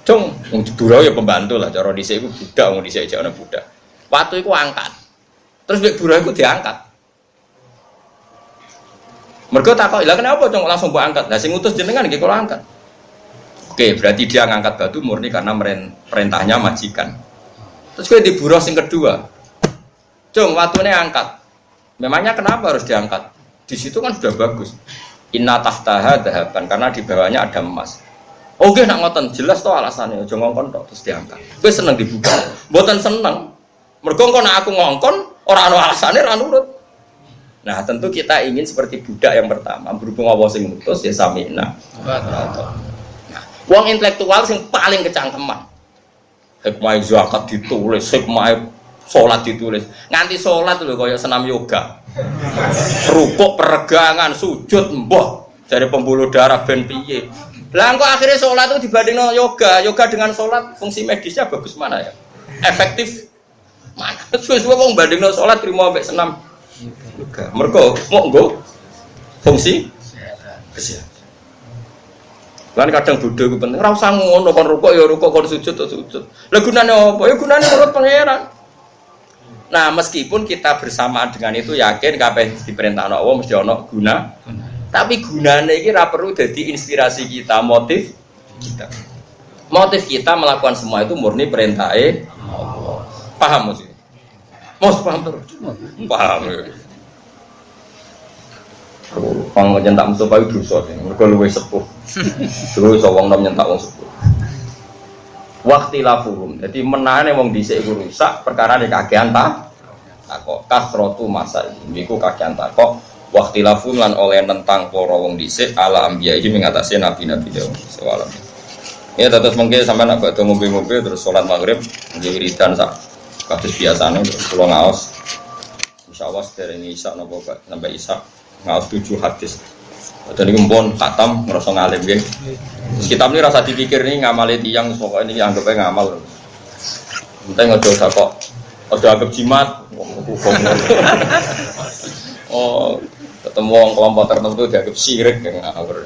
dong, burau ya pembantu lah. Cara dhisik iku budak, wong dhisik jane budak. Watu iku angkat. Terus mek burau iku diangkat. Mergo takok, "Lah kenapa cung langsung mbok angkat?" Lah sing ngutus jenengan nggih kula angkat. Oke, berarti dia ngangkat batu murni karena perintahnya majikan. Terus kowe di burau sing kedua. Cung, watune angkat. Memangnya kenapa harus diangkat? Di situ kan sudah bagus. Inna tahtaha dhahaban karena di bawahnya ada emas. Oke nak ngoten jelas to alasannya aja ngongkon tok terus diangkat. Kowe seneng dibuka. Mboten seneng. Mergo engko nek aku ngongkon ora ana alasane ora nurut. Nah, tentu kita ingin seperti budak yang pertama, berhubung Allah sing ngutus ya sami'na. Nah, wong intelektual sing paling kecangkeman. Hikmah zakat ditulis, hikmah salat ditulis. Nganti salat lho kaya senam yoga. Rukuk peregangan, sujud mbah dari pembuluh darah ben piye. Lah kok akhirnya sholat itu dibandingno yoga dengan sholat fungsi medisnya bagus mana ya? Efektif mana? Suwe-suwe wong bandingno sholat trimo ambek senam yoga. Mergo monggo fungsi kesehatan. Lan kadang bodho ku penting ora usah ngono kon rukuk ya rukuk kon sujud to sujud. Lah gunane apa? Ya gunane menurut pangeran. Nah, meskipun kita bersamaan dengan itu yakin kabeh diperintahno Allah mesti ana guna. Tapi gunane iki ora perlu dadi inspirasi kita, motif kita. Motif kita melakukan semua itu murni perintah Allah. Paham mesti? Mos paham terus. Paham. Pang nyentak Mustafa itu dosa, mergo luwih sepuh. Terus wong nom nyentak wong sepuh. Waqtilafuhum. Jadi menane wong dhisik iku rusak perkara nek kakean takok. Kasratu masa iku kakean takok. Waqtilafun lan oleh nentang para wong dhisik ala anbiya iki mengatasi nabi-nabi dewe sewalam. Ya terus mengke sampean nak badhe ngombe-ngombe terus salat maghrib nggih wiridan sak kados biasane terus kula ngaos. Insyaallah sederenge isak napa sampai isak ngaos 7 hadis. Dan ini pun khatam ngerasa ngalim nggih. Kitab ini rasa dipikir nih ngamali tiyang pokoke niki anggape ngamal. Penting aja kok aja anggap jimat hukum. Oh ketemu orang kelompok tertentu dianggap syirik yang ngawur.